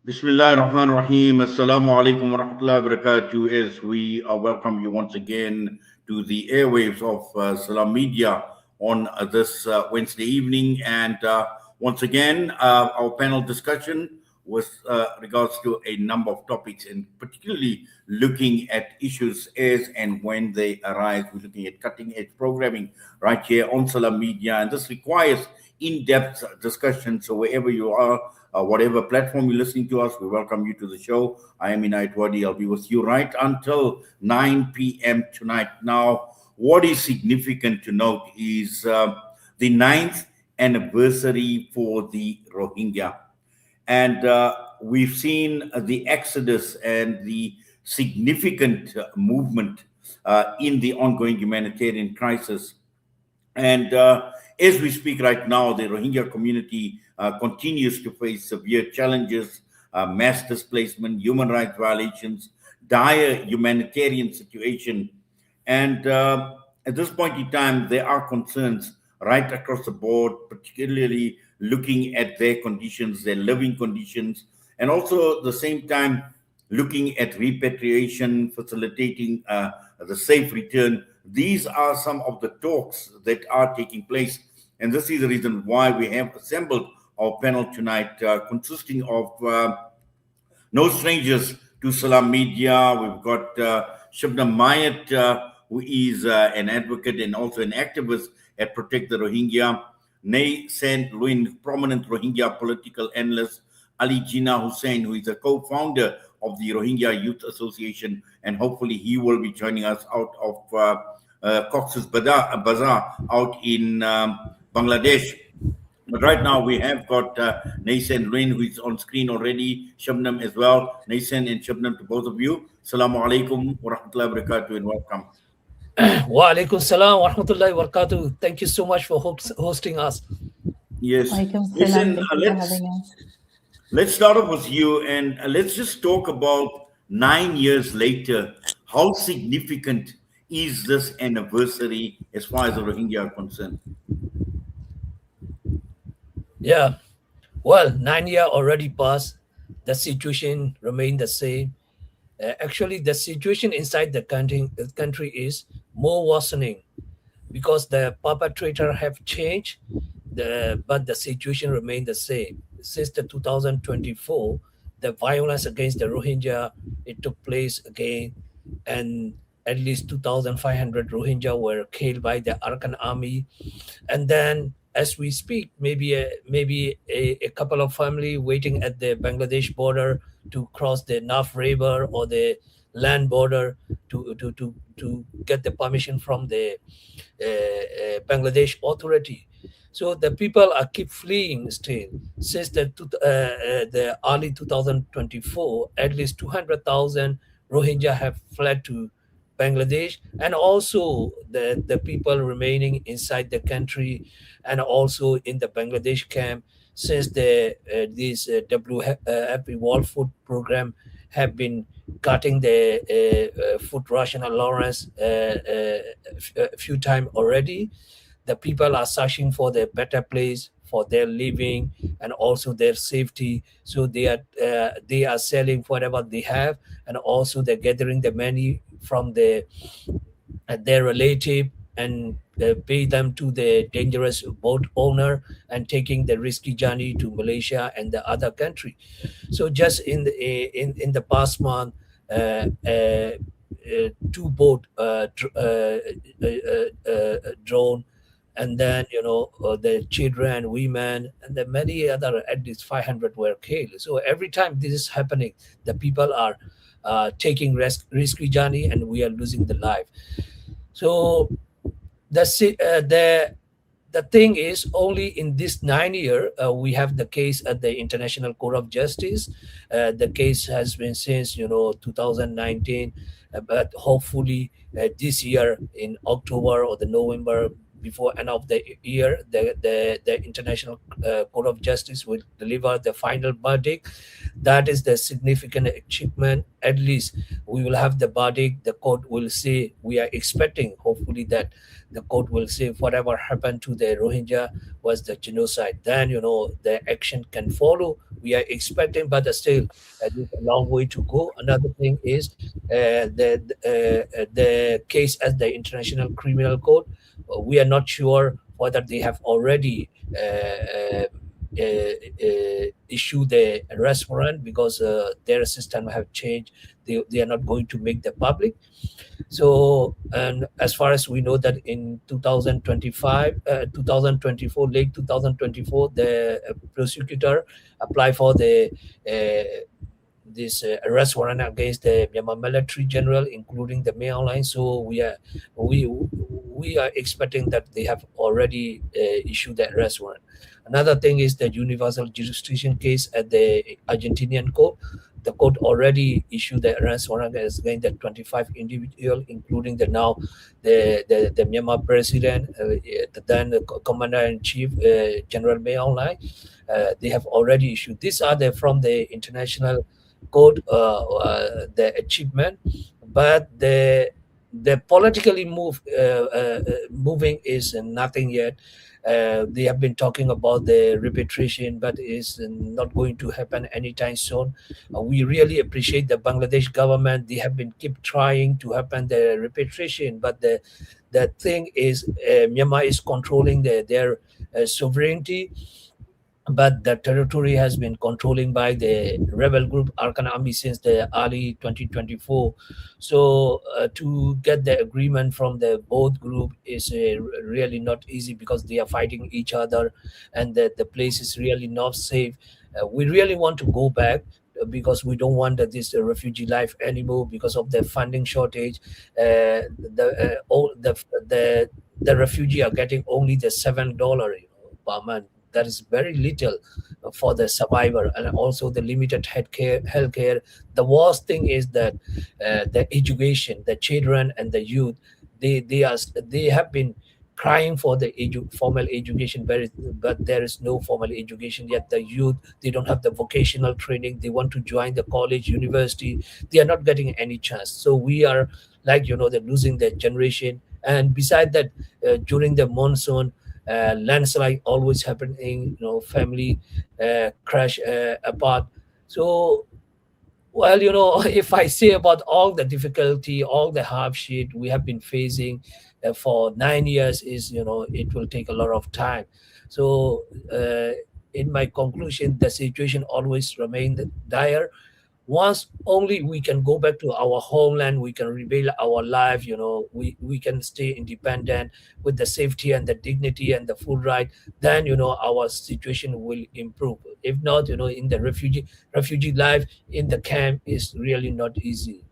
Bismillah ar-Rahman ar-Rahim. Assalamu alaikum wa rahmatullahi wa barakatuh. As we welcome you once again to the airwaves of Salam Media on this Wednesday evening. And once again, our panel discussion with regards to a number of topics, and particularly looking at issues as and when they arise. We're looking at cutting edge programming right here on Salam Media. And this requires in-depth discussion. So wherever you are, whatever platform you're listening to us, we welcome you to the show. I am Inayat Wadi. I'll be with you right until 9 p.m. tonight. Now, what is significant to note is the ninth anniversary for the Rohingya. And we've seen the exodus and the significant movement in the ongoing humanitarian crisis. And as we speak right now, the Rohingya community continues to face severe challenges, mass displacement, human rights violations, dire humanitarian situation. And at this point in time, there are concerns right across the board, particularly looking at their conditions, their living conditions, and also at the same time looking at repatriation, facilitating the safe return. These are some of the talks that are taking place. And this is the reason why we have assembled our panel tonight, consisting of no strangers to Salam Media. We've got Shabnam Mayet, who is an advocate and also an activist at Protect the Rohingya. San Lwin, prominent Rohingya political analyst. Ali Jinnah Hussin, who is a co-founder of the Rohingya Youth Association, and hopefully he will be joining us out of Cox's Bazar out in Bangladesh. But right now we have got San Lwin, who is on screen already, Shabnam as well. San and Shabnam, to both of you. Assalamu alaikum wa rahmatullahi wa barakatuh, and welcome. Wa alaikum salam wa rahmatullahi wa barakatuh. Thank you so much for hosting us. Yes. Walaikum salam. Listen, Thank you for having us. let's start off with you, and let's just talk about 9 years later. How significant is this anniversary as far as the Rohingya are concerned? Yeah. Well, 9 years already passed. The situation remained the same. Actually, the situation inside the country is more worsening because the perpetrator have changed, but the situation remained the same. Since the 2024, the violence against the Rohingya, it took place again, and at least 2,500 Rohingya were killed by the Arakan army. And then, as we speak, maybe a couple of family waiting at the Bangladesh border to cross the Naf River or the land border to get the permission from the Bangladesh authority. So the people are keep fleeing still. Since the early 2024, at least 200,000 Rohingya have fled to Bangladesh, and also the people remaining inside the country and also in the Bangladesh camp, since this WFP World Food Program have been cutting the food ration allowance a few times already. The people are searching for the better place for their living and also their safety. So they are selling whatever they have, and also they're gathering the money from their relative and pay them to the dangerous boat owner and taking the risky journey to Malaysia and the other country. So just in the past month, two boat drone, and then the children, women, and the many other, at least 500 were killed. So every time this is happening, the people are taking risky journey, and we are losing the life. So the thing is, only in this 9 year we have the case at the International Court of Justice. The case has been since 2019, but hopefully this year in October or the November, before end of the year, the International Court of Justice will deliver the final verdict. That is the significant achievement. At least we will have the verdict. The court will say, we are expecting, hopefully, that the court will say whatever happened to the Rohingya was the genocide. Then, the action can follow we are expecting, but still there's a long way to go. Another thing is the case at the International Criminal Court. We are not sure whether they have already issued the arrest warrant, because their system have changed. They are not going to make the public. So, and as far as we know, that in 2025, 2024, late 2024, the prosecutor applied for the this arrest warrant against the Myanmar military general, including the main line. So we are expecting that they have already issued the arrest warrant. Another thing is the universal jurisdiction case at the Argentinian court. The court already issued the arrest warrant against the 25 individual, including the now the Myanmar president, the then commander in chief, General May Aung Hlaing. They have already issued. These are the from the international court, the achievement, but the politically moving is nothing yet. They have been talking about the repatriation, but is not going to happen anytime soon. We really appreciate the Bangladesh government. They have been keep trying to happen the repatriation, but the thing is, Myanmar is controlling their sovereignty, but the territory has been controlling by the rebel group Arkan Army since the early 2024. So to get the agreement from the both group is really not easy, because they are fighting each other, and the place is really not safe. We really want to go back, because we don't want that this refugee life anymore because of the funding shortage. All the refugee are getting only the $7 per month. That is very little for the survivor, and also the limited healthcare. The worst thing is that the education, the children and the youth, they have been crying for the formal education, but there is no formal education yet. The youth, they don't have the vocational training. They want to join the college, university. They are not getting any chance. So we are like, they're losing their generation. And beside that, during the monsoon, landslide always happening, family crash apart. So, well, if I say about all the difficulty, all the hardship we have been facing for 9 years, is, it will take a lot of time. So in my conclusion, the situation always remained dire. Once only we can go back to our homeland, we can rebuild our life. We can stay independent with the safety and the dignity and the food right. Then our situation will improve. If not, in the refugee life in the camp is really not easy.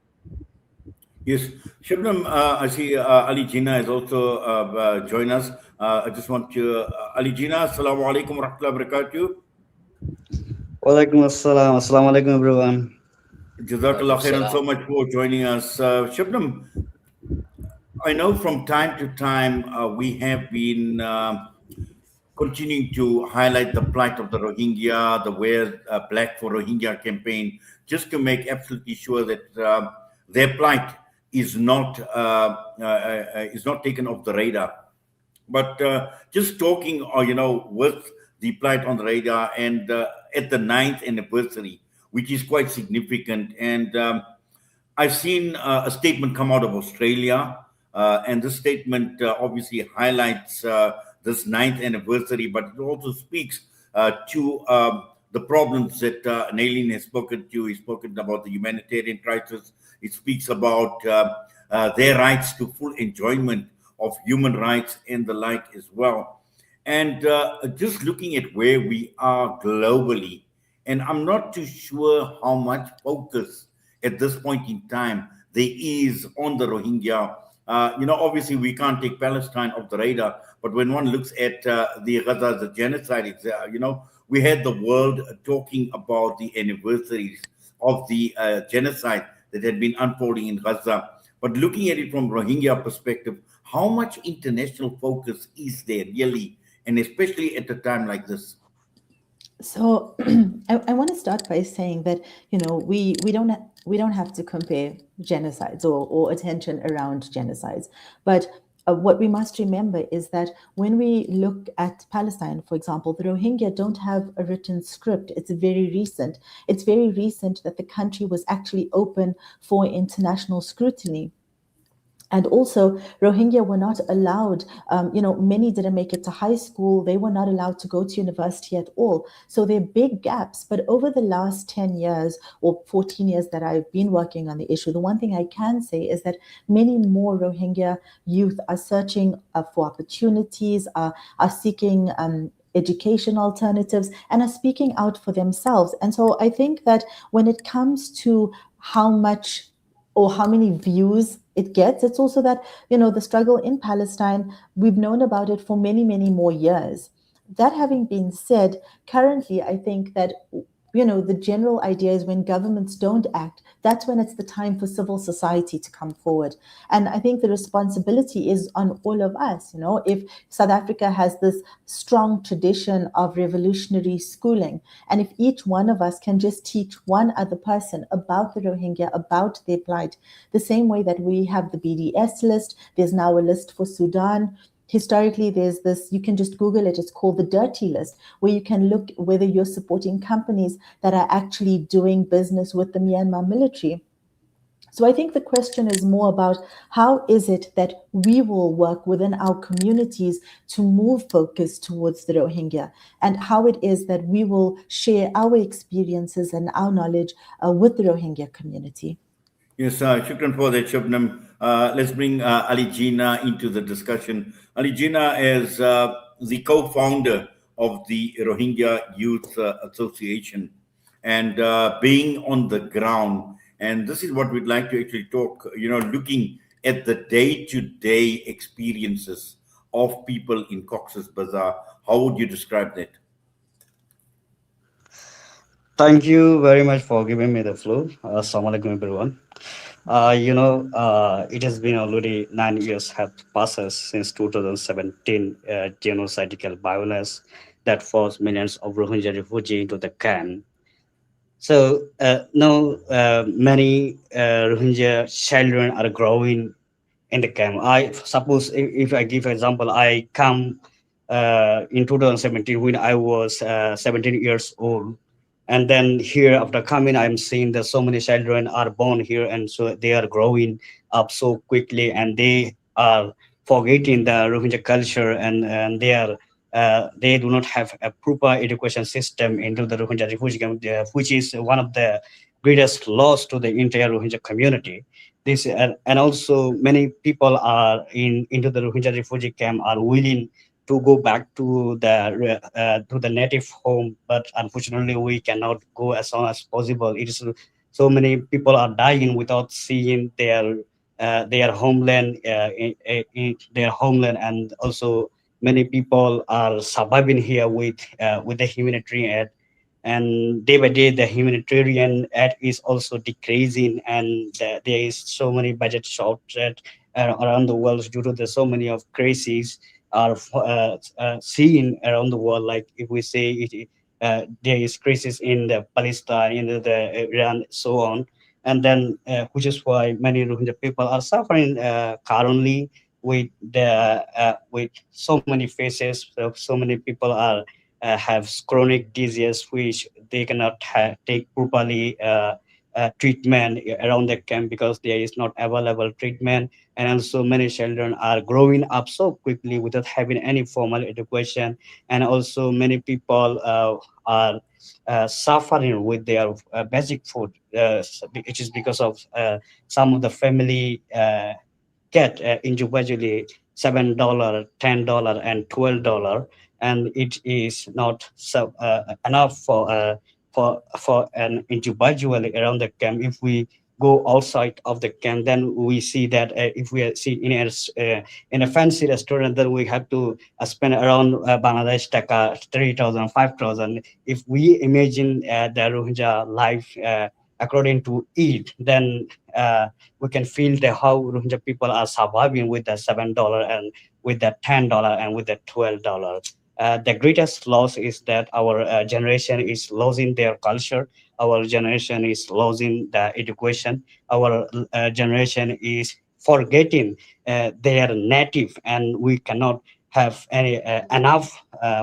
Yes, Shabnam, I see Ali Jinnah is also join us. I just want to, Ali Jinnah, Assalamu alaikum wa rahmatullahi wa barakatuh. Walaikum assalam. Assalamu alaikum, everyone. Jazakallah Walaikum khairan so salam. much for joining us. Shabnam, I know from time to time we have been continuing to highlight the plight of the Rohingya, the Wear Black for Rohingya campaign, just to make absolutely sure that their plight is not taken off the radar. But just talking, with the plight on the radar, and at the 9th anniversary, which is quite significant, and I've seen a statement come out of Australia, and this statement obviously highlights this 9th anniversary, but it also speaks to the problems that Nalin has spoken to. He's spoken about the humanitarian crisis. It speaks about their rights to full enjoyment of human rights and the like as well. And just looking at where we are globally, and I'm not too sure how much focus at this point in time there is on the Rohingya. Obviously we can't take Palestine off the radar, but when one looks at the Gaza, the genocide, we had the world talking about the anniversaries of the genocide that had been unfolding in Gaza. But looking at it from Rohingya perspective, how much international focus is there really, and especially at a time like this? So I want to start by saying that we don't have to compare genocides or attention around genocides, but what we must remember is that when we look at Palestine, for example, the Rohingya don't have a written script. It's very recent. It's very recent that the country was actually open for international scrutiny. And also, Rohingya were not allowed, many didn't make it to high school. They were not allowed to go to university at all. So there are big gaps. But over the last 10 years or 14 years that I've been working on the issue, the one thing I can say is that many more Rohingya youth are searching for opportunities, are seeking education alternatives, and are speaking out for themselves. And so I think that when it comes to how much or how many views it gets, it's also that, the struggle in Palestine, we've known about it for many, many more years. That having been said, currently, I think that, the general idea is when governments don't act, that's when it's the time for civil society to come forward. And I think the responsibility is on all of us. If South Africa has this strong tradition of revolutionary schooling, and if each one of us can just teach one other person about the Rohingya, about their plight, the same way that we have the BDS list, there's now a list for Sudan. Historically, there's this, you can just Google it, it's called the dirty list, where you can look whether you're supporting companies that are actually doing business with the Myanmar military. So I think the question is more about how is it that we will work within our communities to move focus towards the Rohingya, and how it is that we will share our experiences and our knowledge with the Rohingya community. Yes, shukran for that, Shabnam. Let's bring Ali Jinnah into the discussion. Ali Jinnah is the co-founder of the Rohingya Youth Association, and being on the ground. And this is what we'd like to actually talk, looking at the day-to-day experiences of people in Cox's Bazar. How would you describe that? Thank you very much for giving me the floor. Assalamu alaikum, everyone. It has been already 9 years have passed since 2017 genocidal violence that forced millions of Rohingya refugees into the camp. So now many Rohingya children are growing in the camp. I suppose if I give example, I come in 2017 when I was 17 years old, and then here after coming, I'm seeing that so many children are born here, and so they are growing up so quickly, and they are forgetting the Rohingya culture, and they do not have a proper education system into the Rohingya refugee camp, which is one of the greatest loss to the entire Rohingya community. This and also many people are into the Rohingya refugee camp are willing to go back to the native home, but unfortunately we cannot go as soon as possible. It is so many people are dying without seeing their homeland in their homeland, and also many people are surviving here with the humanitarian aid, and day by day the humanitarian aid is also decreasing, and there is so many budget shortage around the world due to the so many of crises are seen around the world. Like if we say there is crisis in the Palestine, in the Iran, so on, and then which is why many Rohingya people are suffering currently with so many faces. So many people are have chronic disease which they cannot take properly treatment around the camp because there is not available treatment, and also many children are growing up so quickly without having any formal education, and also many people are suffering with their basic food, which is because of some of the family get individually $7, $10, and $12, and it is not enough for an individual around the camp. If we go outside of the camp, then we see that if we see in a fancy restaurant, then we have to spend around Bangladesh taka 3,000, 5,000. If we imagine the Rohingya life according to it, then we can feel the how Rohingya people are surviving with the $7 and with the $10 and with the $12. The greatest loss is that our generation is losing their culture. Our generation is losing the education. Our generation is forgetting their native, and we cannot have any enough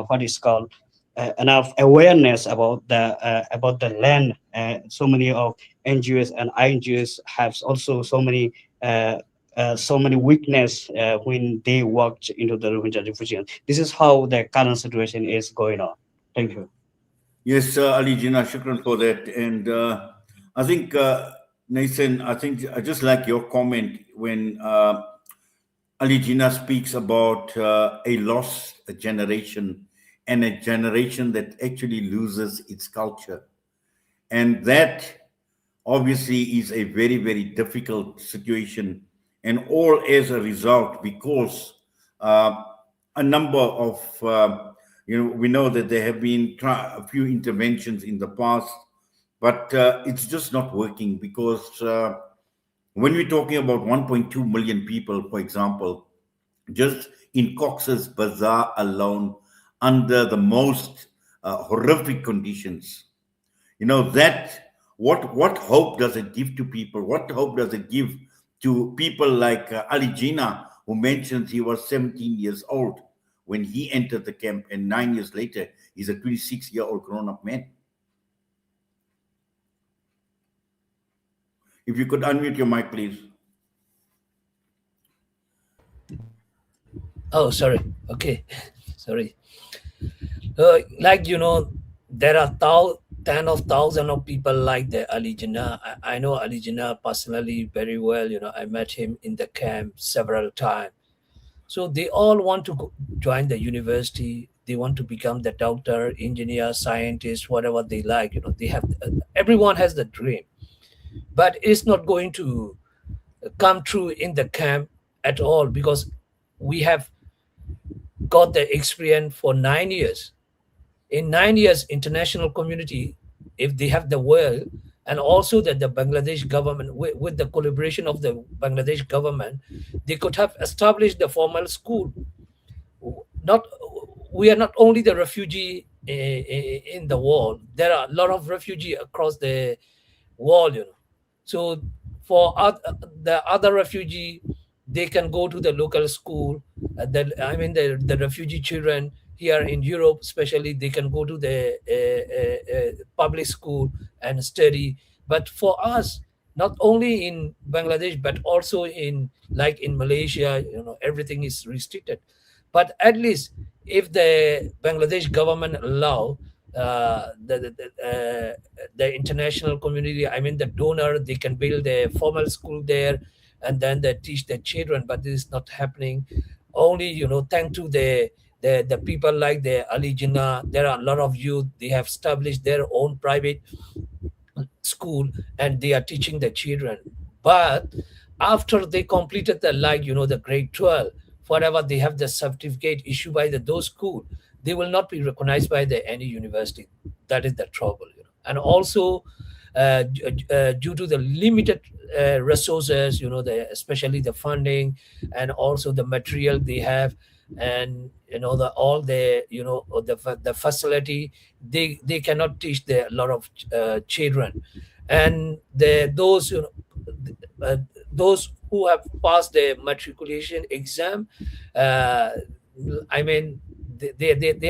what is called enough awareness about the land. So many of NGOs and INGOs have also so many weakness when they walked into the Rohingya refugees. This is how the current situation is going on. Thank you. Yes, Ali Jinnah, shukran for that. And I think, Nathan, I think I just like your comment when Ali Jinnah speaks about a lost generation and a generation that actually loses its culture. And that obviously is a very, very difficult situation. And all as a result, because a number of, we know that there have been a few interventions in the past, but it's just not working because when we're talking about 1.2 million people, for example, just in Cox's Bazar alone, under the most horrific conditions, that what hope does it give to people? What hope does it give to people like Ali Jinnah, who mentions he was 17 years old when he entered the camp, and 9 years later he's a 26-year-old grown-up man? If you could unmute your mic, please. Oh, sorry. Okay, sorry. Like there are ten of thousand of people like the Ali Jinnah. I know Ali Jinnah personally very well. I met him in the camp several times. So they all want to join the university. They want to become the doctor, engineer, scientist, whatever they like. They have everyone has the dream, but it's not going to come true in the camp at all because we have got the experience for 9 years. In 9 years, international community, if they have the will, and also that the Bangladesh government, with the collaboration of the Bangladesh government, they could have established the formal school. Not we are not only the refugee in the world. There are a lot of refugee across the world. So for the other refugee, they can go to the local school. The refugee children here in Europe, especially, they can go to the public school and study. But for us, not only in Bangladesh, but also in Malaysia, everything is restricted. But at least if the Bangladesh government allow the international community, the donor, they can build a formal school there, and then they teach the children. But this is not happening. Only thanks to the people like the Ali Jinnah, there are a lot of youth. They have established their own private school and they are teaching the children. But after they completed the grade 12, whatever they have the certificate issued by those school, they will not be recognized by any university. That is the trouble. And also due to the limited resources, especially the funding and also the material they have, and the facility, they cannot teach a lot of children. And those who have passed the matriculation exam, they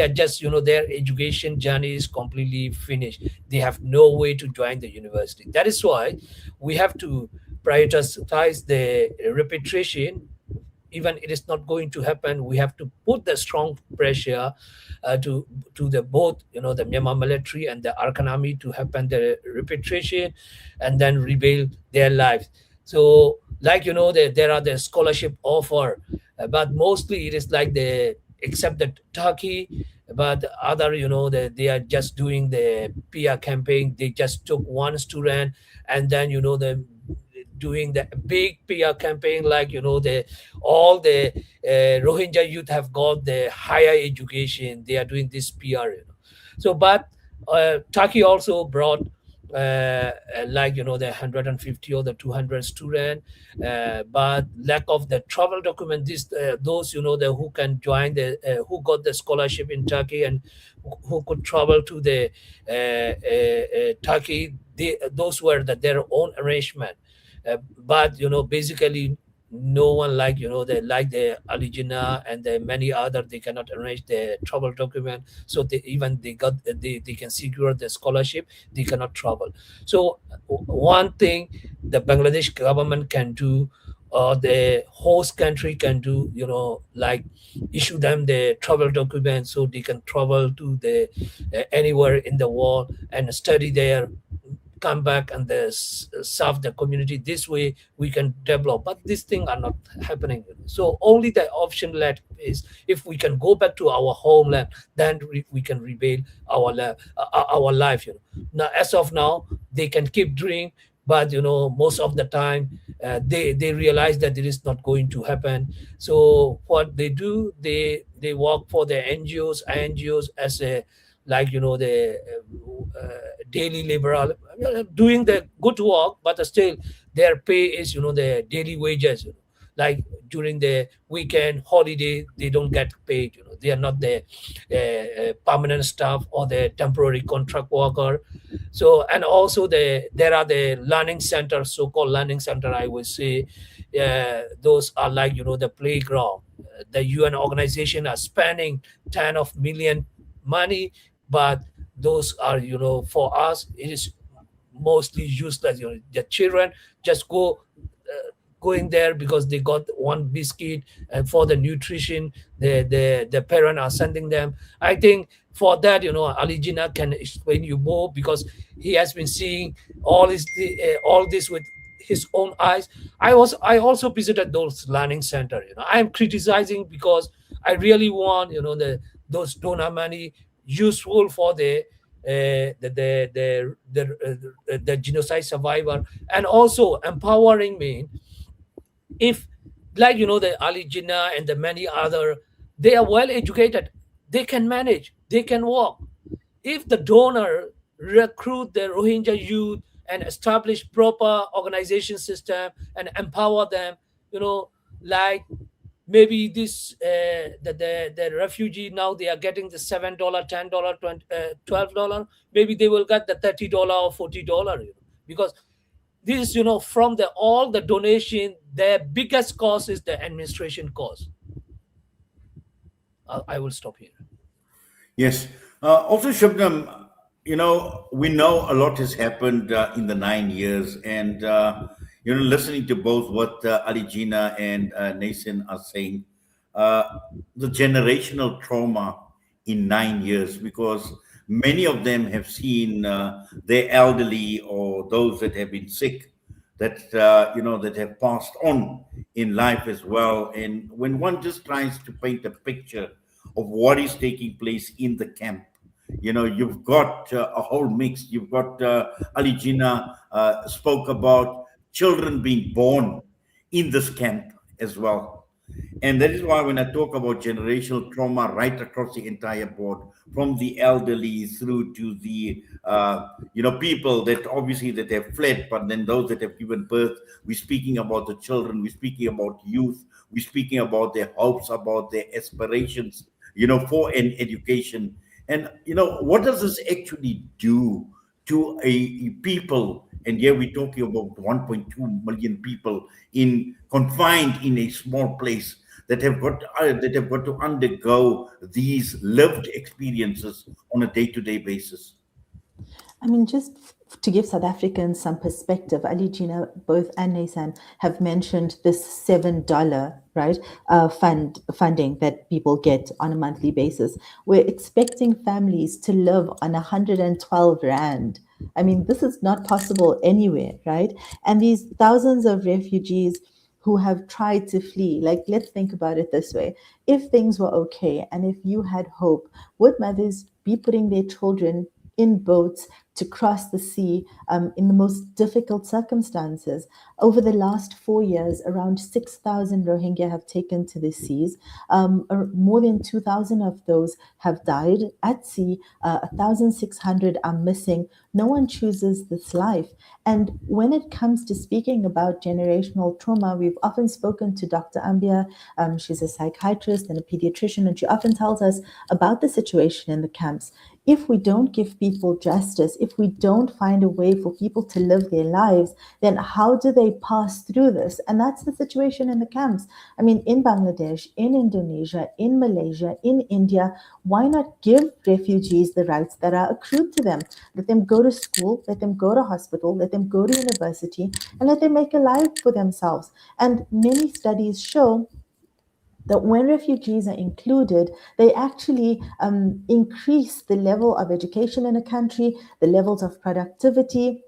are just their education journey is completely finished. They have no way to join the university. That is why we have to prioritize the repatriation. Even it is not going to happen, we have to put the strong pressure to the both the Myanmar military and the Arakan army to happen the repatriation and then rebuild their lives. So there are the scholarship offer, but mostly it is except the Turkey, but other they are just doing the PR campaign. They just took one student and then the doing the big PR campaign, all the Rohingya youth have got the higher education. They are doing this PR. So, but Turkey also brought the 150 or the 200 student, but lack of the travel document. Those who can join who got the scholarship in Turkey and who could travel to the Turkey, those were their own arrangement. But basically no one like they like the Ali Jinnah and the many other, they cannot arrange the travel document, so they can secure the scholarship, they cannot travel. So one thing the Bangladesh government can do, or the host country can do, like issue them the travel document so they can travel to the anywhere in the world and study there, come back and serve the community. This way we can develop, but these things are not happening. So only the option left is if we can go back to our homeland, then we can rebuild our life. Now, as of now, they can keep doing, but most of the time they realize that it is not going to happen. So what they do, they work for the NGOs as a, like the daily liberal, doing the good work, but still their pay is the daily wages. Like during the weekend holiday, they don't get paid. They are not the permanent staff or the temporary contract worker. So, and also there are the learning centers, so-called learning center, I would say. Those are like the playground. The UN organization are spending 10 of million money, but those are for us it is mostly useless. The children just going there because they got one biscuit, and for the nutrition the parent are sending them. I think for that, Ali Jinnah can explain you more, because he has been seeing all this with his own eyes. I also visited those learning center. I'm criticizing because I really want those donor money useful for the genocide survivor, and also empowering me. If, like the Ali Jinnah and the many other, they are well educated, they can manage, they can work. If the donor recruit the Rohingya youth and establish proper organization system and empower them, like maybe this the refugee, now they are getting the $7, $10, $12, maybe they will get the $30 or $40, because this, from the all the donation, the biggest cost is the administration cost. I will stop here. Yes. Also, Shabnam, we know a lot has happened in the 9 years, and listening to both what Ali Jinnah and Nason are saying, uh, the generational trauma in 9 years, because many of them have seen their elderly or those that have been sick, that that have passed on in life as well. And when one just tries to paint a picture of what is taking place in the camp, you've got a whole mix. You've got Ali Jinnah spoke about children being born in this camp as well. And that is why when I talk about generational trauma right across the entire board, from the elderly through to the people that obviously that have fled, but then those that have given birth, we're speaking about the children, we're speaking about youth, we're speaking about their hopes, about their aspirations, for an education. And what does this actually do to a people? And here we're talking about 1.2 million people in confined in a small place that have got to undergo these lived experiences on a day-to-day basis. I mean, just to give South Africans some perspective, Ali Jinnah, both and Nasan have mentioned this $7, right, funding that people get on a monthly basis. We're expecting families to live on 112 rand. I mean, this is not possible anywhere, right? And these thousands of refugees who have tried to flee, like, let's think about it this way. If things were okay and if you had hope, would mothers be putting their children in boats to cross the sea in the most difficult circumstances? Over the last 4 years, around 6,000 Rohingya have taken to the seas. More than 2,000 of those have died at sea. 1,600 are missing. No one chooses this life. And when it comes to speaking about generational trauma, we've often spoken to Dr. Ambia. She's a psychiatrist and a pediatrician, and she often tells us about the situation in the camps. if we don't give people justice, if we don't find a way for people to live their lives, then how do they pass through this? And that's the situation in the camps. I mean, in Bangladesh, in Indonesia, in Malaysia, in India, why not give refugees the rights that are accrued to them? Let them go to school, let them go to hospital, let them go to university, and let them make a life for themselves. And many studies show that when refugees are included, they actually increase the level of education in a country, the levels of productivity.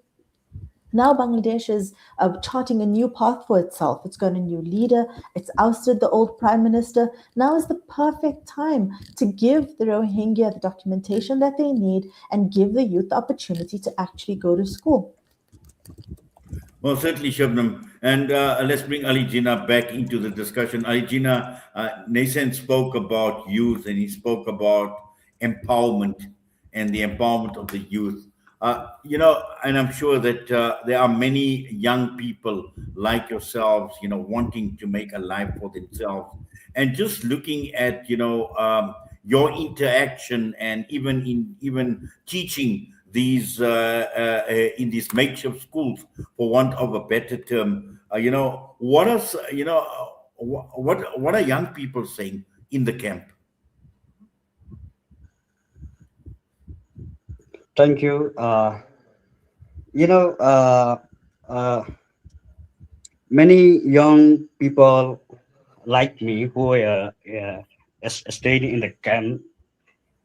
Now Bangladesh is charting a new path for itself. It's got a new leader. It's ousted the old prime minister. Now is the perfect time to give the Rohingya the documentation that they need and give the youth the opportunity to actually go to school. Well, certainly, Shabnam. And let's bring Ali Jinnah back into the discussion. Ali Jinnah, Nathan spoke about youth and he spoke about empowerment and the empowerment of the youth. And I'm sure that there are many young people like yourselves, wanting to make a life for themselves. And just looking at, your interaction and even teaching these in these makeshift schools, for want of a better term. What are what are young people saying in the camp? Thank you. You know, uh, many young people like me who are staying in the camp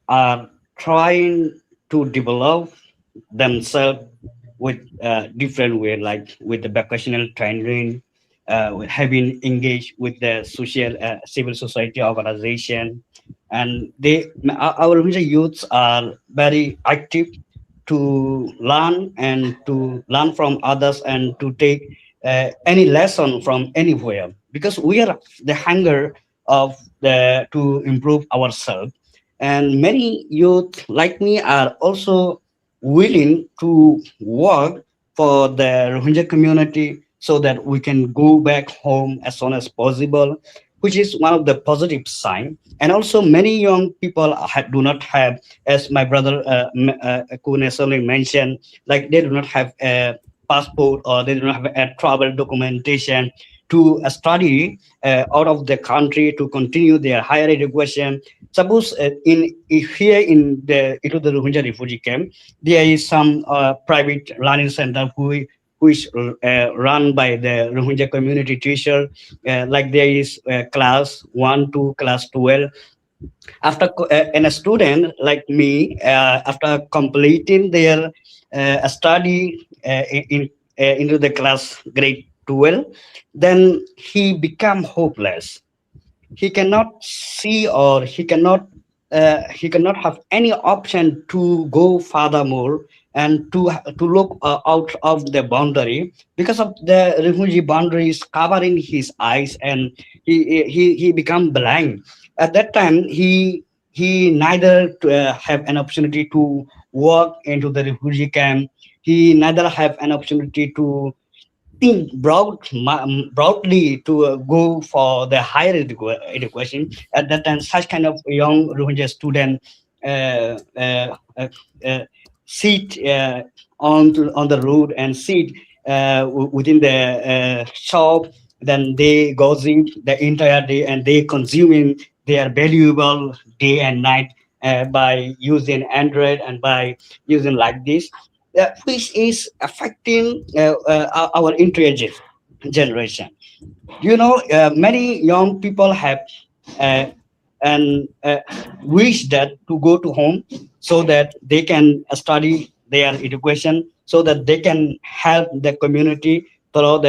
are trying to develop themselves with different way, like with the vocational training, with having engaged with the social civil society organization, and our Rohingya youths are very active to learn and to learn from others and to take any lesson from anywhere, because we are the hunger of the to improve ourselves, and many youth like me are also willing to work for the Rohingya community so that we can go back home as soon as possible, which is one of the positive sign. And also many young people do not have, as my brother Kune mentioned, like they do not have a passport or they do not have a travel documentation to study out of the country to continue their higher education. Suppose if here in the Rohingya refugee camp, there is some private learning center who is run by the Rohingya community teacher. Like there is class 1 to class 12. And a student like me, after completing their study into the class grade 12, then he become hopeless. He cannot see, or he cannot have any option to go furthermore and to look out of the boundary, because of the refugee boundaries covering his eyes, and he become blind. At that time he neither have an opportunity to walk into the refugee camp. He neither have an opportunity to think broadly to go for the higher education. At that time, such kind of young Rohingya student uh, uh, uh, uh, sit on the road and sit within the shop. Then they gossip the entire day and they consuming their valuable day and night by using Android and by using like this, which is affecting our entire generation. Many young people have uh, and wish that to go to home so that they can study their education, so that they can help the community through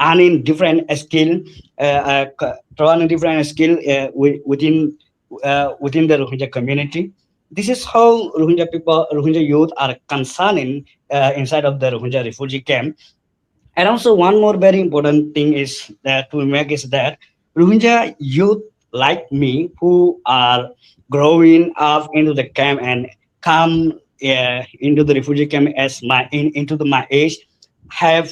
earning different skill, through earning different skill within the Rohingya community. This is how Rohingya youth are concerning inside of the Rohingya refugee camp. And also one more very important thing is that to make is that Rohingya youth like me who are growing up into the camp and come into the refugee camp as my age have,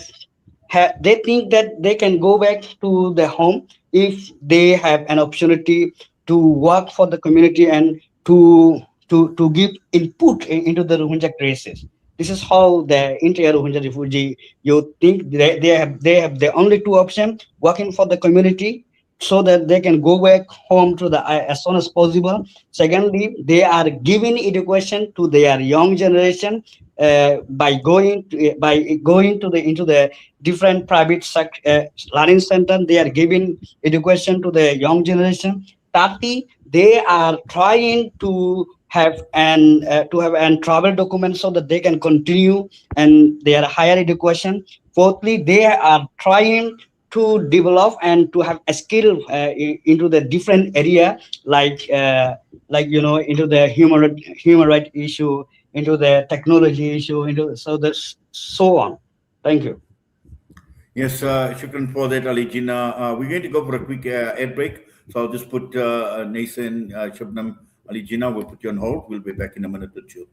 they think that they can go back to the home if they have an opportunity to work for the community and to to give input into the Rohingya crisis. This is how the entire Rohingya refugee, you think they have the only two options: working for the community so that they can go back home to the as soon as possible. Secondly, they are giving education to their young generation by going to the into the different private learning center. They are giving education to the young generation. Thirdly, they are trying to have an travel document so that they can continue and their higher education. Fourthly, they are trying to develop and to have a skill into the different area, into the human right issue, into the technology issue, into so on. Thank you. Yes, shukran for that, Ali Jinnah. We're going to go for a quick ad break. So I'll just put Nathan, Shabnam, Ali Jinnah, we'll put you on hold. We'll be back in a minute or two.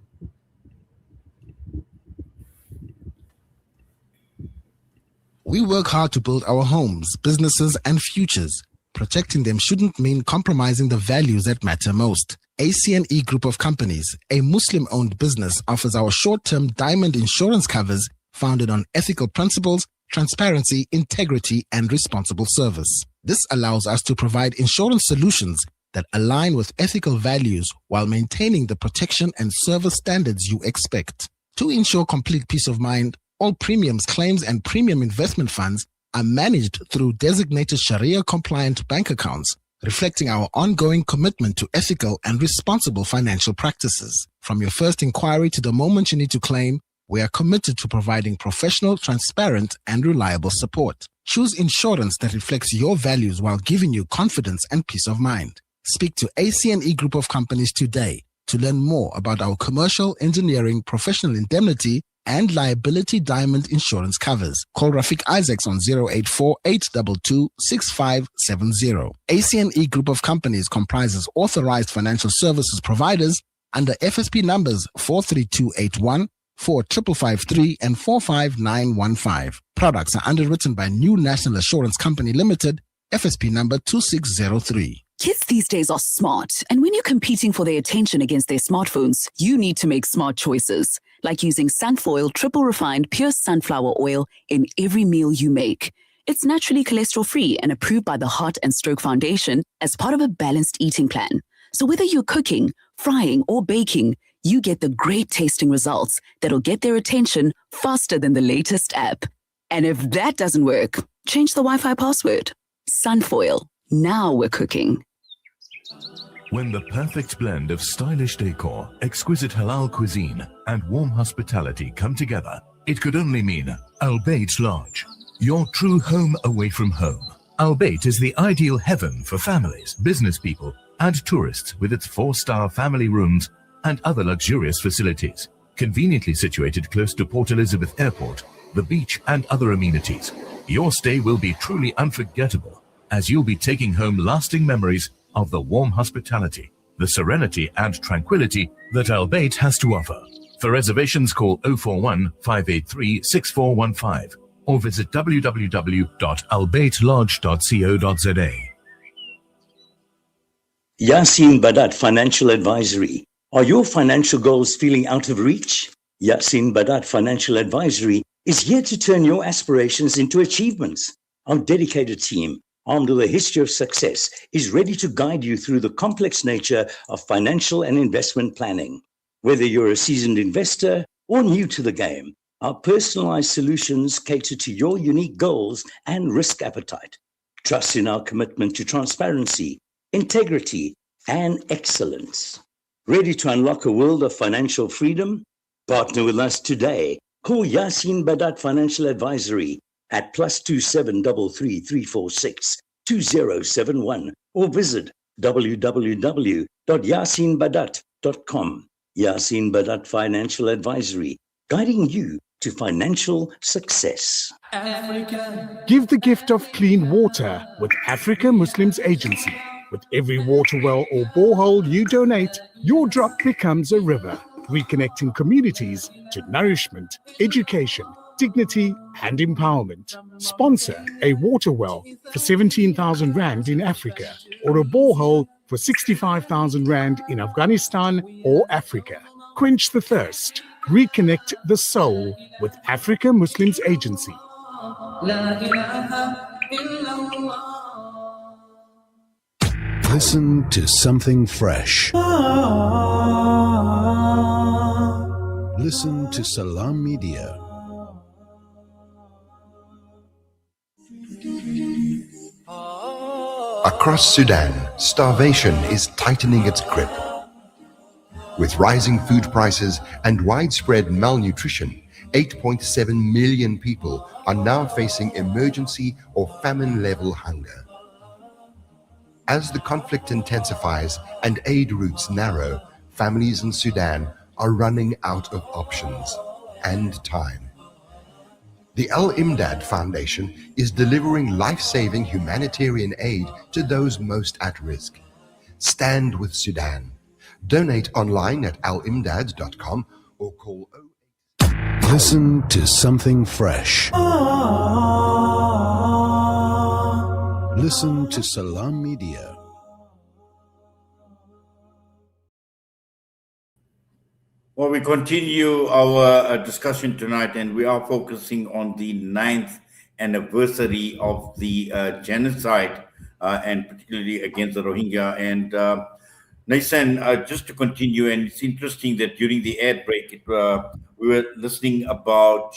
We work hard to build our homes, businesses, and futures. Protecting them shouldn't mean compromising the values that matter most. ACNE Group of Companies, a Muslim-owned business, offers our short-term diamond insurance covers founded on ethical principles, transparency, integrity, and responsible service. This allows us to provide insurance solutions that align with ethical values while maintaining the protection and service standards you expect. To ensure complete peace of mind, all premiums, claims, and premium investment funds are managed through designated Sharia-compliant bank accounts, reflecting our ongoing commitment to ethical and responsible financial practices. From your first inquiry to the moment you need to claim, we are committed to providing professional, transparent, and reliable support. Choose insurance that reflects your values while giving you confidence and peace of mind. Speak to ACNE Group of Companies today to learn more about our commercial, engineering, professional indemnity, and liability diamond insurance covers. Call Rafiq Isaacs on 084-822-6570. ACNE Group of Companies comprises authorized financial services providers under FSP numbers 43281, 4553, and 45915. Products are underwritten by New National Assurance Company Limited, FSP number 2603. Kids these days are smart, and when you're competing for their attention against their smartphones, you need to make smart choices, like using Sunfoil triple refined pure sunflower oil in every meal you make. It's naturally cholesterol-free and approved by the Heart and Stroke Foundation as part of a balanced eating plan. So whether you're cooking, frying, or baking, you get the great tasting results that'll get their attention faster than the latest app. And if that doesn't work, change the Wi-Fi password. Sunfoil. Now we're cooking. When the perfect blend of stylish decor, exquisite halal cuisine, and warm hospitality come together, it could only mean Al Bayt Lodge, your true home away from home. Al Bayt is the ideal heaven for families, business people, and tourists with its 4-star family rooms and other luxurious facilities. Conveniently situated close to Port Elizabeth Airport, the beach, and other amenities, your stay will be truly unforgettable, as you'll be taking home lasting memories of the warm hospitality, the serenity and tranquility that Al Bayt has to offer. For reservations, call 041-583-6415 or visit www.albaytlodge.co.za. Yasin Badat Financial Advisory. Are your financial goals feeling out of reach? Yasin Badat Financial Advisory is here to turn your aspirations into achievements. Our dedicated team, armed with a history of success, is ready to guide you through the complex nature of financial and investment planning. Whether you're a seasoned investor or new to the game, our personalized solutions cater to your unique goals and risk appetite. Trust in our commitment to transparency, integrity, and excellence. Ready to unlock a world of financial freedom? Partner with us today. Call Yasin Badat Financial Advisory at +27 33346 2071 or visit www.yasinbadat.com. Yasin Badat Financial Advisory, guiding you to financial success. Africa. Give the gift of clean water with Africa Muslims Agency. With every water well or borehole you donate, your drop becomes a river, reconnecting communities to nourishment, education, dignity and empowerment. Sponsor a water well for 17,000 Rand in Africa or a borehole for 65,000 Rand in Afghanistan or Africa. Quench the thirst. Reconnect the soul with Africa Muslims Agency. Listen to something fresh. Listen to Salam Media. Across Sudan, starvation is tightening its grip. With rising food prices and widespread malnutrition, 8.7 million people are now facing emergency or famine-level hunger. As the conflict intensifies and aid routes narrow, families in Sudan are running out of options and time. The Al Imdad Foundation is delivering life-saving humanitarian aid to those most at risk. Stand with Sudan. Donate online at alimdad.com or call 08. Listen to something fresh. Listen to Salam Media. Well, we continue our discussion tonight, and we are focusing on the 9th anniversary of the genocide, and particularly against the Rohingya. And Nathan, just to continue, and it's interesting that during the ad break, we were listening about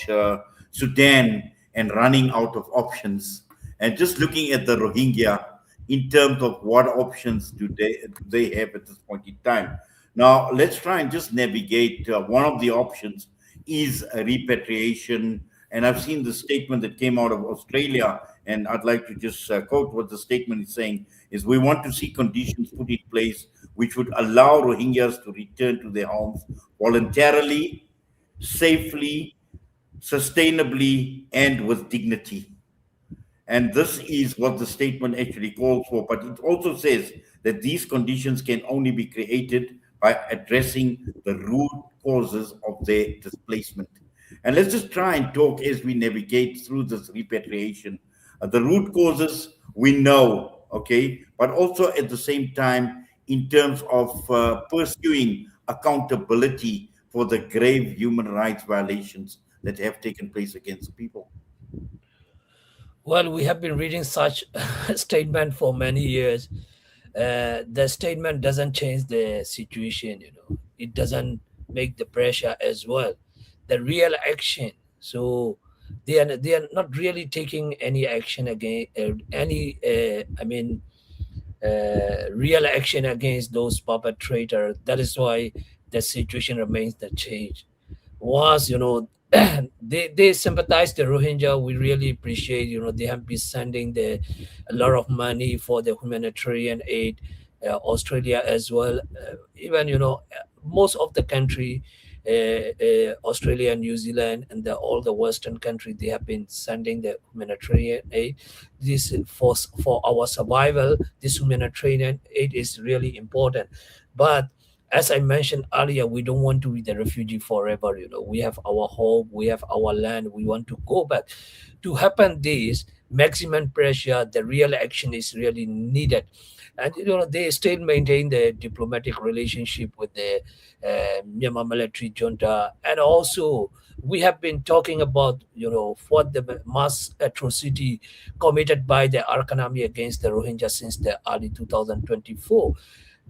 Sudan and running out of options, and just looking at the Rohingya in terms of what options do they have at this point in time. Now, let's try and just navigate. One of the options is a repatriation. And I've seen the statement that came out of Australia, and I'd like to just quote what the statement is saying, is we want to see conditions put in place which would allow Rohingyas to return to their homes voluntarily, safely, sustainably, and with dignity. And this is what the statement actually calls for. But it also says that these conditions can only be created by addressing the root causes of their displacement. And let's just try and talk as we navigate through this repatriation. The root causes we know, okay, but also at the same time, in terms of pursuing accountability for the grave human rights violations that have taken place against people. Well, we have been reading such statement for many years. The statement doesn't change the situation, it doesn't make the pressure as well. The real action, so they are not really taking any action against real action against those perpetrators. That is why the situation remains the change. Was they sympathize the Rohingya. We really appreciate. They have been sending a lot of money for the humanitarian aid. Australia as well. Even most of the country, Australia, New Zealand, and all the Western country, they have been sending the humanitarian aid. This for our survival. This humanitarian aid is really important, but as I mentioned earlier, we don't want to be the refugee forever. We have our home, we have our land, we want to go back. To happen this, maximum pressure, the real action is really needed. And they still maintain the diplomatic relationship with the Myanmar military junta. And also, we have been talking about what the mass atrocity committed by the Arkanami against the Rohingya since the early 2024.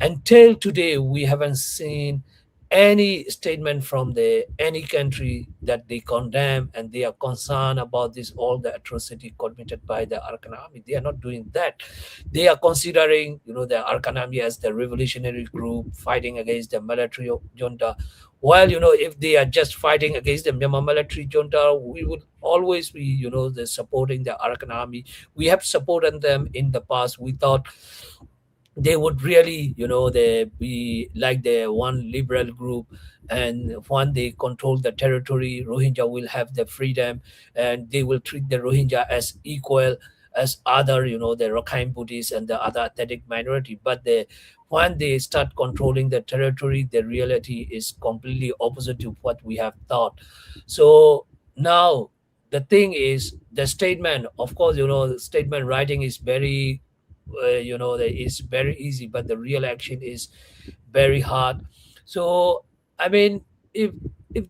Until today, we haven't seen any statement from any country that they condemn and they are concerned about all the atrocity committed by the Arakan Army. They are not doing that. They are considering, the Arakan Army as the revolutionary group fighting against the military junta. While, if they are just fighting against the Myanmar military junta, we would always be, the supporting the Arakan Army. We have supported them in the past. We thought they would really, they be like the one liberal group, and when they control the territory, Rohingya will have the freedom, and they will treat the Rohingya as equal as other, the Rakhine Buddhists and the other ethnic minority. But when they start controlling the territory, the reality is completely opposite to what we have thought. So now the thing is, the statement, of course, statement writing is very is very easy, but the real action is very hard. So I mean, if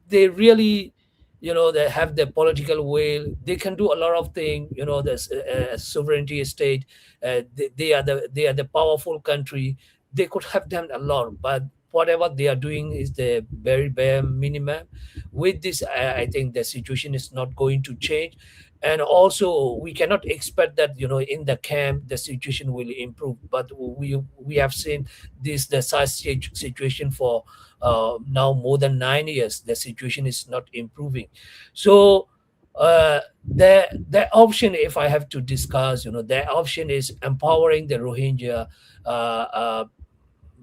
they really, they have the political will, they can do a lot of things. The sovereignty state, they are the powerful country. They could have done a lot, but whatever they are doing is the very bare minimum. With this, I think the situation is not going to change. And also we cannot expect that in the camp the situation will improve, but we have seen the such situation for now more than 9 years. The situation is not improving. So the option, if I have to discuss, the option is empowering the Rohingya uh,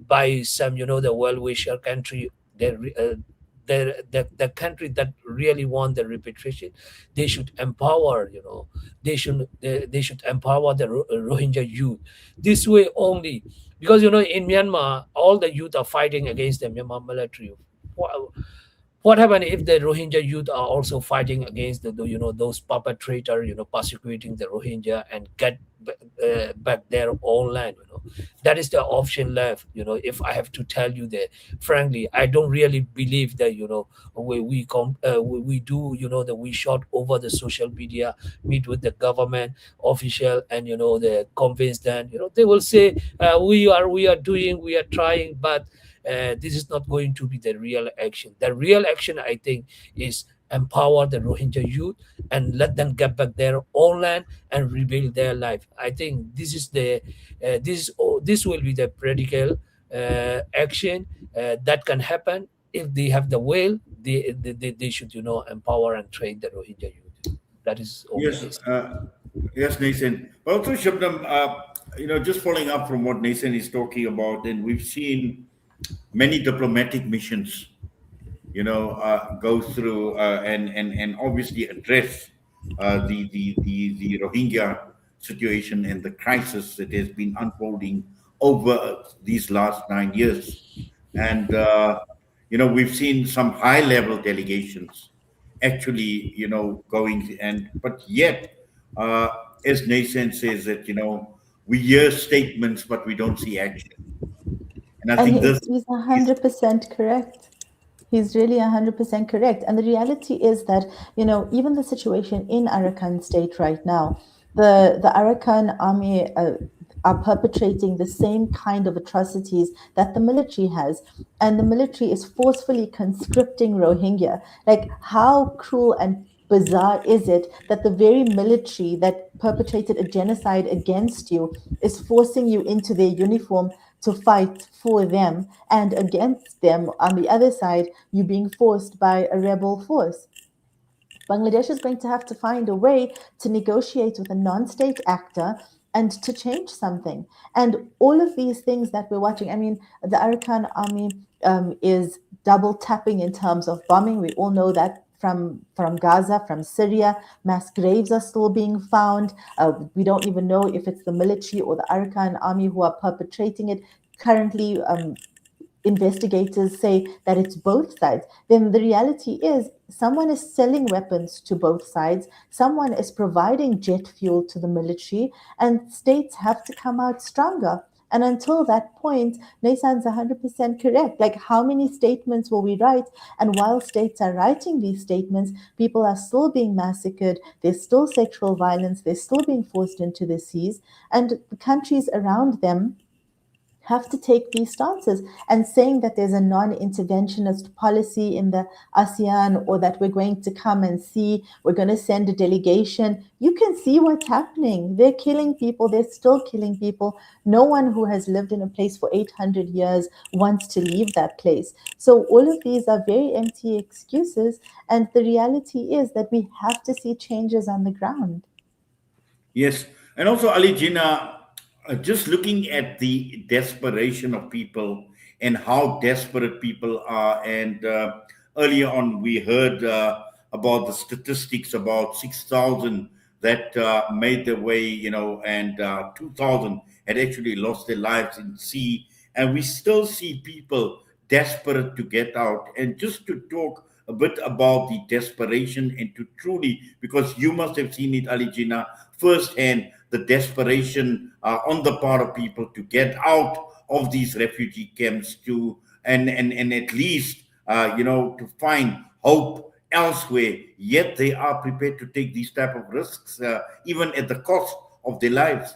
by some, the well-wisher country, the country that really want the repatriation. They should empower, they should empower the Rohingya youth. This way only, because in Myanmar all the youth are fighting against the Myanmar military. What happened if the Rohingya youth are also fighting against those perpetrator, persecuting the Rohingya and get back their own land? That is the option left. If I have to tell you that frankly, I don't really believe that we do, that we shot over the social media, meet with the government official, and they convince them. They will say we are trying, but this is not going to be the real action. The real action, I think, is empower the Rohingya youth and let them get back their own land and rebuild their life. I think this will be the practical action that can happen if they have the will. They should empower and train the Rohingya youth. That is all Yes, I say. yes, Nathan. But also, Shabnam, just following up from what Nathan is talking about, and we've seen many diplomatic missions, go through and obviously address the Rohingya situation and the crisis that has been unfolding over these last 9 years. And we've seen some high level delegations actually going, and but yet uh, as Nathan says that we hear statements but we don't see action. And I And think this he's is 100% correct. He's really 100% correct. And the reality is that, even the situation in Arakan state right now, the Arakan army are perpetrating the same kind of atrocities that the military has. And the military is forcefully conscripting Rohingya. Like, how cruel and bizarre is it that the very military that perpetrated a genocide against you is forcing you into their uniform to fight for them, and against them on the other side, you being forced by a rebel force? Bangladesh is going to have to find a way to negotiate with a non-state actor and to change something. And all of these things that we're watching, I mean, the Arakan army is double tapping in terms of bombing. We all know that from Gaza, from Syria, mass graves are still being found. We don't even know if it's the military or the Arakan army who are perpetrating it. Currently, investigators say that it's both sides. Then the reality is someone is selling weapons to both sides, someone is providing jet fuel to the military, and states have to come out stronger. And until that point, Nasan's 100% correct. Like, how many statements will we write? And while states are writing these statements, people are still being massacred. There's still sexual violence. They're still being forced into the seas. And the countries around them have to take these stances, and saying that there's a non-interventionist policy in the ASEAN, or that we're going to come and see, we're going to send a delegation. You can see what's happening. They're killing people. They're still killing people. No one who has lived in a place for 800 years wants to leave that place. So all of these are very empty excuses. And the reality is that we have to see changes on the ground. Yes, and also Ali Jinnah, just looking at the desperation of people and how desperate people are. And earlier on, we heard about the statistics about 6,000 that made their way, and 2,000 had actually lost their lives in sea. And we still see people desperate to get out. And just to talk a bit about the desperation and to truly, because you must have seen it, Ali Jinnah, firsthand, the desperation on the part of people to get out of these refugee camps to and at least to find hope elsewhere. Yet they are prepared to take these type of risks, even at the cost of their lives.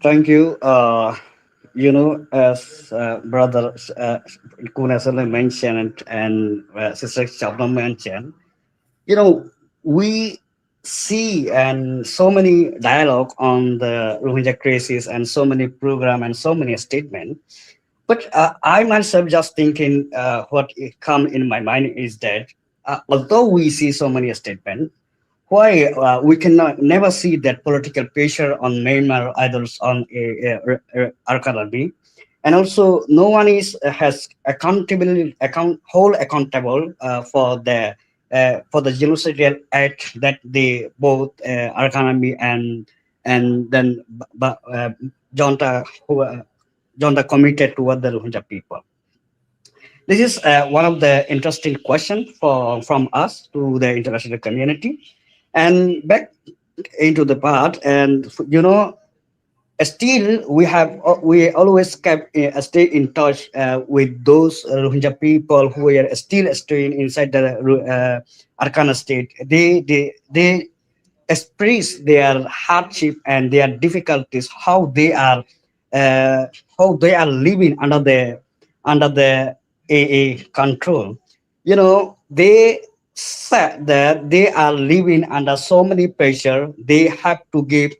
Thank you. As brother Kunasala mentioned and sister Shabnam mentioned, we see and so many dialogue on the Rohingya crisis and so many program and so many statement. But I myself just thinking what come in my mind is that although we see so many statement, why we cannot never see that political pressure on Myanmar idols on our economy, and also no one is has accountability accountable for the genocidal act that they both our economy and then junta who junta committed toward the Rohingya people. This is one of the interesting question from us to the international community. And back into the part, and still we always kept stay in touch with those Rohingya people who are still staying inside the Arcana state. They express their hardship and their difficulties, uh, how they are living under the AA control. They said that they are living under so many pressure. They have to give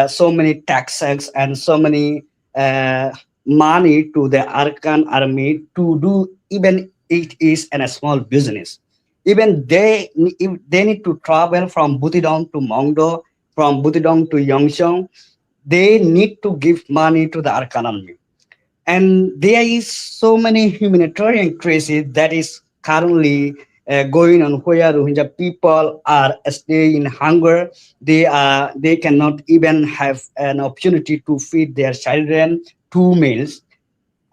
so many taxes and so many uh, money to the Arkan army to do even it is in a small business. Even if they need to travel from Butidong to Mongdo, from Butidong to Yongshong, they need to give money to the Arkan army. And there is so many humanitarian crises that is currently going on where Rohingya people are staying in hunger. They cannot even have an opportunity to feed their children 2 meals.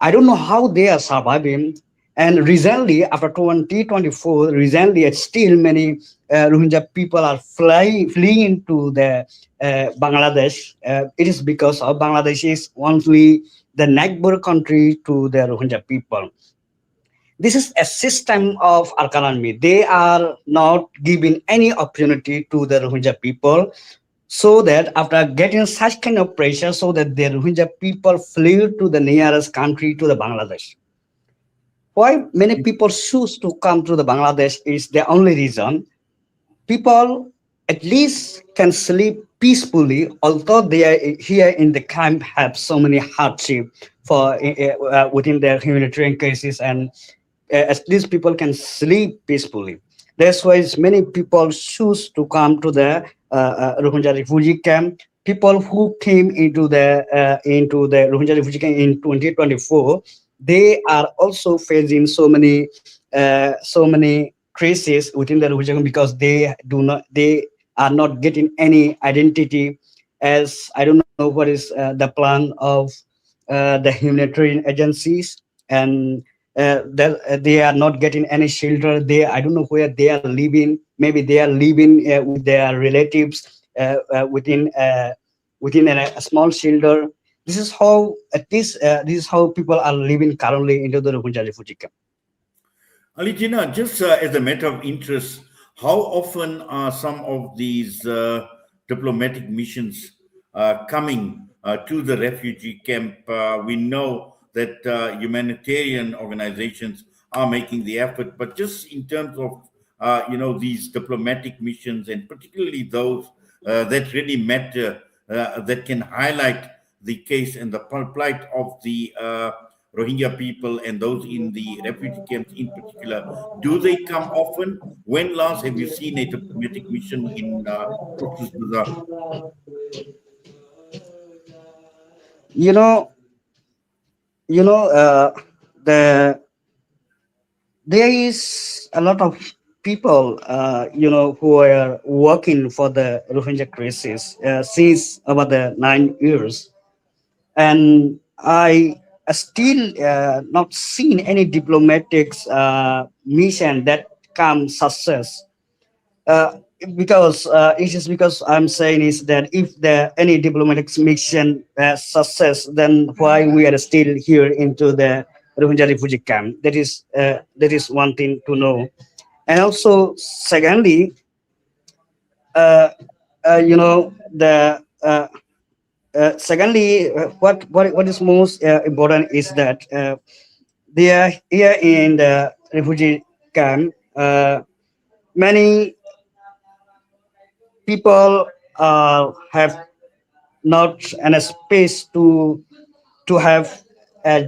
I don't know how they are surviving. And recently, after 2024, recently, still many Rohingya people are fleeing to the Bangladesh. It is because of Bangladesh is only the neighbor country to the Rohingya people. This is a system of economy. They are not giving any opportunity to the Rohingya people, so that after getting such kind of pressure, so that the Rohingya people flee to the nearest country to the Bangladesh. Why many people choose to come to the Bangladesh is the only reason. People at least can sleep peacefully, although they are here in the camp have so many hardship for within their humanitarian cases, and at least people can sleep peacefully. That's why many people choose to come to the Rohingya refugee camp. People who came into the Rohingya refugee camp in 2024, they are also facing so many crises within the Rohingya camp because they are not getting any identity. As I don't know what is the plan of the humanitarian agencies, and they are not getting any shelter. I don't know where they are living. Maybe they are living with their relatives within a small shelter. This is how at least this is how people are living currently into the Rohingya refugee camp. Ali Jinnah, just as a matter of interest, how often are some of these diplomatic missions coming to the refugee camp? We know that humanitarian organizations are making the effort, but just in terms of these diplomatic missions, and particularly those that really matter, that can highlight the case and the plight of the Rohingya people and those in the refugee camps in particular, do they come often? When last have you seen a diplomatic mission in Cox's Bazar? You know, you know, the there is a lot of people, who are working for the Rohingya crisis since about the 9 years, and I still not seen any diplomatic mission that come success. Uh, because it is because I'm saying is that if there any diplomatic mission success, then why we are still here into the Rohingya refugee camp? That is one thing to know. And also, secondly, uh, the secondly, what is most important is that they are here in the refugee camp. Many people have not an space to have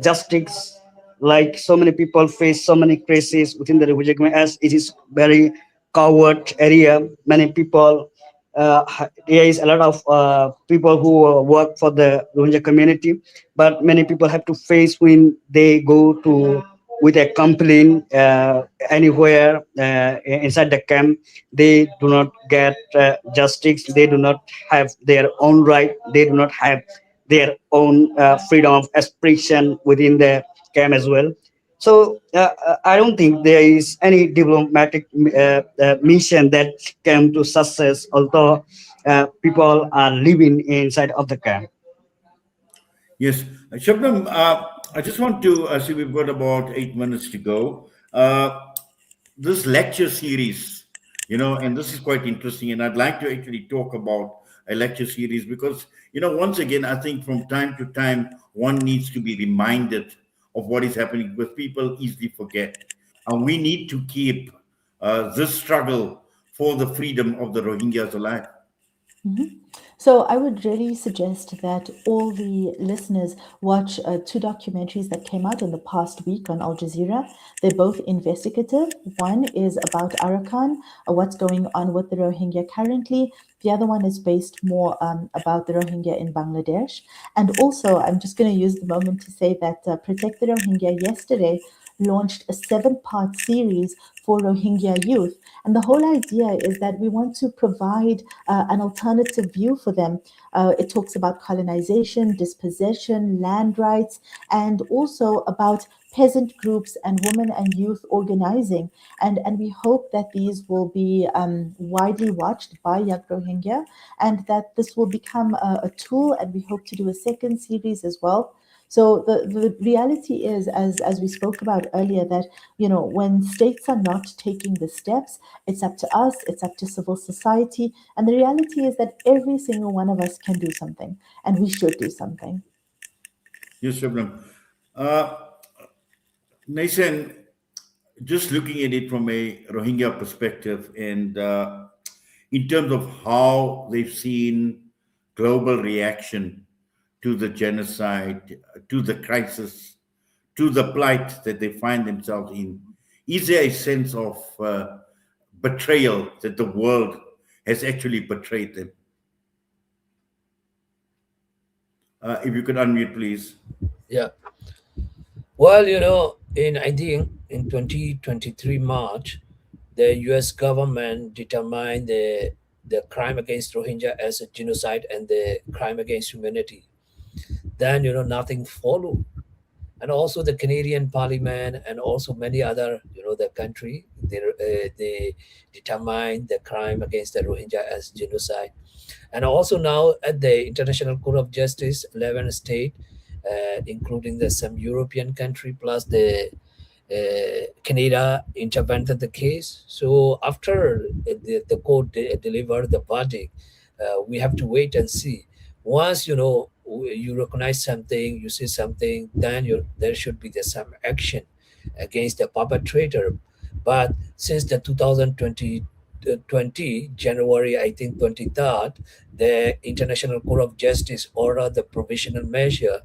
justice, like so many people face so many crises within the refugee community, as it is very coward area. Many people there is a lot of people who work for the Rohingya community, but many people have to face when they go to with a complaint anywhere inside the camp. They do not get justice. They do not have their own right. They do not have their own freedom of expression within the camp as well. So I don't think there is any diplomatic mission that came to success, although people are living inside of the camp. Yes, Shabnam, I just want to see we've got about 8 minutes to go. This lecture series, and this is quite interesting, and I'd like to actually talk about a lecture series because, once again, I think from time to time, one needs to be reminded of what is happening because people easily forget. And we need to keep this struggle for the freedom of the Rohingyas alive. Mhm. So I would really suggest that all the listeners watch two documentaries that came out in the past week on Al Jazeera. They're both investigative. One is about Arakan, what's going on with the Rohingya currently. The other one is based more about the Rohingya in Bangladesh. And also, I'm just going to use the moment to say that Protect the Rohingya yesterday launched a 7-part series for Rohingya youth. And the whole idea is that we want to provide an alternative view for them. It talks about colonization, dispossession, land rights, and also about peasant groups and women and youth organizing. And we hope that these will be widely watched by young Rohingya and that this will become a tool. And we hope to do a second series as well. So the reality is, as we spoke about earlier, that when states are not taking the steps, it's up to us, it's up to civil society, and the reality is that every single one of us can do something, and we should do something. Yes, Shabnam. Uh, Nathan, just looking at it from a Rohingya perspective and in terms of how they've seen global reaction to the genocide, to the crisis, to the plight that they find themselves in, is there a sense of betrayal that the world has actually betrayed them? If you could unmute, please. Yeah. Well, I think in 2023 March, the U.S. government determined the crime against Rohingya as a genocide and the crime against humanity. Then nothing followed, and also the Canadian Parliament and also many other the country they determined the crime against the Rohingya as genocide, and also now at the International Court of Justice, 11 states, including some European country plus the Canada intervened in the case. So after the court delivered the verdict, we have to wait and see. Once you recognize something, you see something, then there should be some action against the perpetrator. But since the 2020 January, I think 23rd, the International Court of Justice ordered the provisional measure.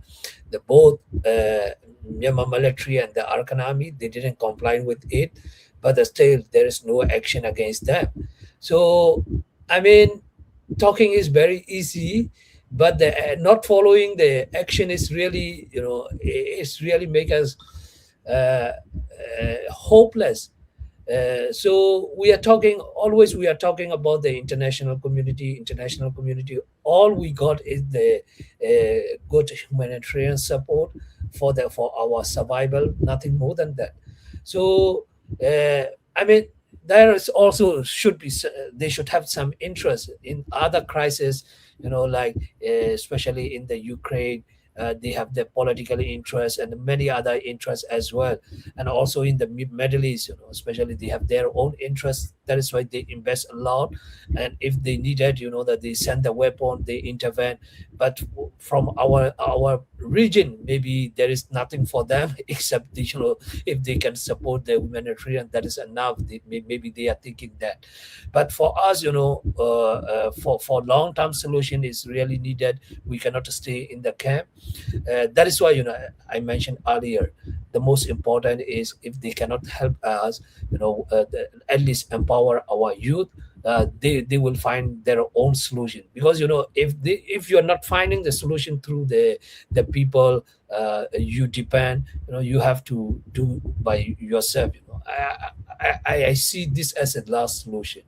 The both Myanmar military and the Arakan army, they didn't comply with it, but still there is no action against them. So I mean, talking is very easy, but the not following the action is really it's really make us hopeless. So we are talking always. We are talking about the international community. International community. All we got is the good humanitarian support, for our survival, nothing more than that. So I mean, there is also should be they should have some interest in other crises, like especially in the Ukraine. They have their political interests and many other interests as well, and also in the Middle East, especially they have their own interests. That is why they invest a lot, and if they needed, that they send the weapon, they intervene. But from our region, maybe there is nothing for them except if they can support the humanitarian, that is enough. Maybe they are thinking that. But for us, for long-term solution is really needed. We cannot stay in the camp. That is why I mentioned earlier, the most important is if they cannot help us, at least empower our youth. They will find their own solution, because if you're not finding the solution through the people you depend, you have to do by yourself. I see this as a last solution.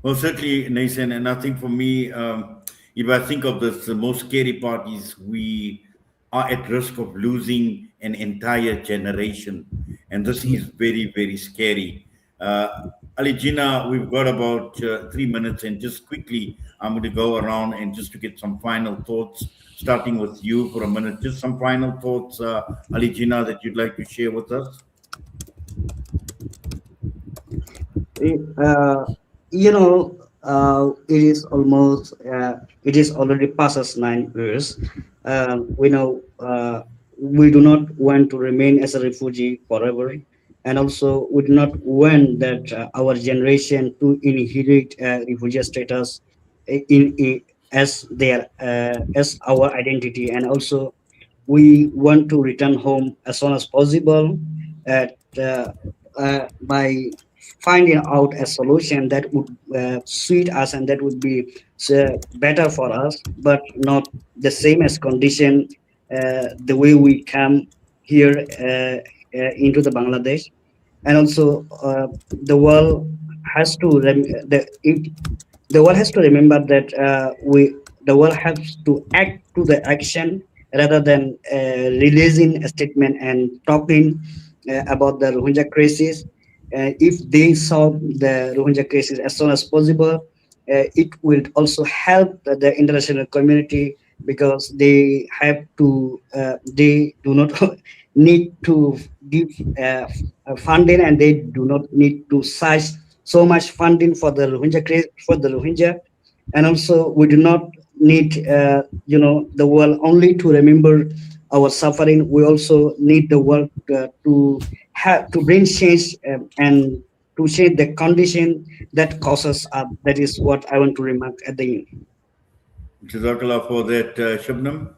Well, certainly, Nathan, and I think for me, if I think of this, the most scary part is we are at risk of losing an entire generation, and this is very, very scary. Ali Jinnah, we've got about 3 minutes, and just quickly, I'm going to go around and just to get some final thoughts, starting with you for a minute. Just some final thoughts, Ali Jinnah, that you'd like to share with us. It is already past us 9 years. We know we do not want to remain as a refugee forever, and also we do not want that our generation to inherit refugee status as their as our identity. And also we want to return home as soon as possible, at by finding out a solution that would suit us and that would be better for us, but not the same as condition the way we come here into the Bangladesh. And also the world has to the world has to remember that the world has to act to the action rather than releasing a statement and talking about the Rohingya crisis. If they solve the Rohingya crisis as soon as possible, it will also help the international community, because they have to they do not need to give funding, and they do not need to search so much funding for the Rohingya. And also we do not need the world only to remember our suffering. We also need the world to bring change and to change the condition that causes up. That is what I want to remark at the end. Jazakallah for that, Shabnam.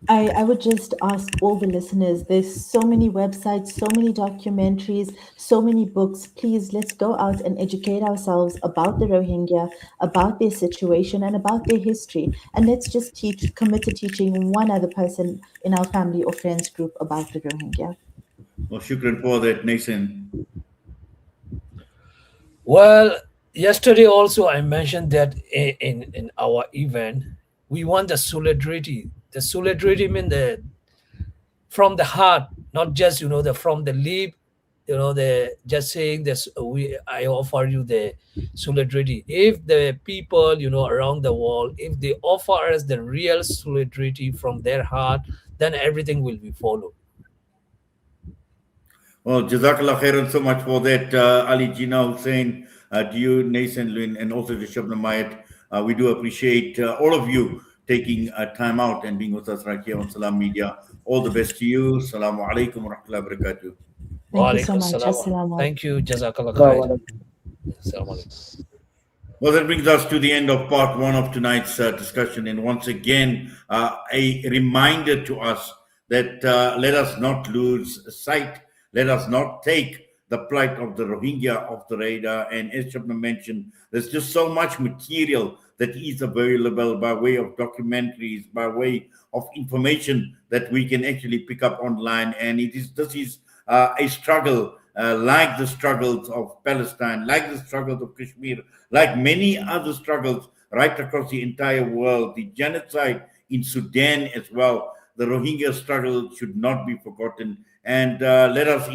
I would just ask all the listeners, there's so many websites, so many documentaries, so many books. Please, let's go out and educate ourselves about the Rohingya, about their situation and about their history. And let's just commit to teaching one other person in our family or friends group about the Rohingya. Well, shukran for that, Nathan. Well, yesterday also I mentioned that in our event, we want the solidarity. The solidarity means from the heart, not just from the lip, the just saying this. I offer you the solidarity. If the people around the world, if they offer us the real solidarity from their heart, then everything will be followed. Well, Jazakallah khairan so much for that, Ali Jinnah, Hussein, to you, San Lwin, and also to Shabnam Mayet. We do appreciate all of you taking time out and being with us right here on Salam Media. All the best to you. Assalamu alaikum wa rahmatullahi wa barakatuh. Thank you so much. Assalamu alaikum. Thank you. Jazakallah khair. Assalamu alaikum. Well, that brings us to the end of part one of tonight's discussion. And once again, a reminder to us that let us not lose sight. Let us not take the plight of the Rohingya off the radar. And as Shabnam mentioned, there's just so much material that is available by way of documentaries, by way of information that we can actually pick up online. And this is a struggle like the struggles of Palestine, like the struggles of Kashmir, like many other struggles right across the entire world, the genocide in Sudan as well. the Rohingya struggle should not be forgotten. And let us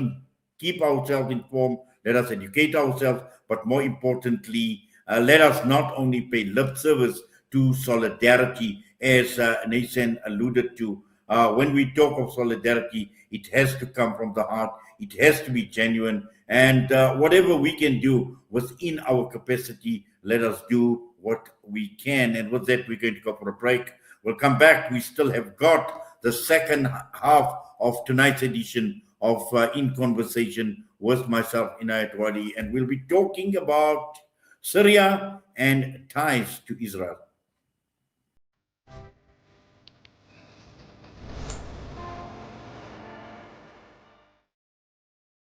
keep ourselves informed, let us educate ourselves, but more importantly, let us not only pay lip service to solidarity, as Nathan alluded to. When we talk of solidarity, it has to come from the heart, it has to be genuine, and whatever we can do within our capacity, let us do what we can. And with that, we're going to go for a break. We'll come back. We still have got the second half of tonight's edition of In Conversation with myself, Inayat Wadi, and we'll be talking about Syria and ties to Israel.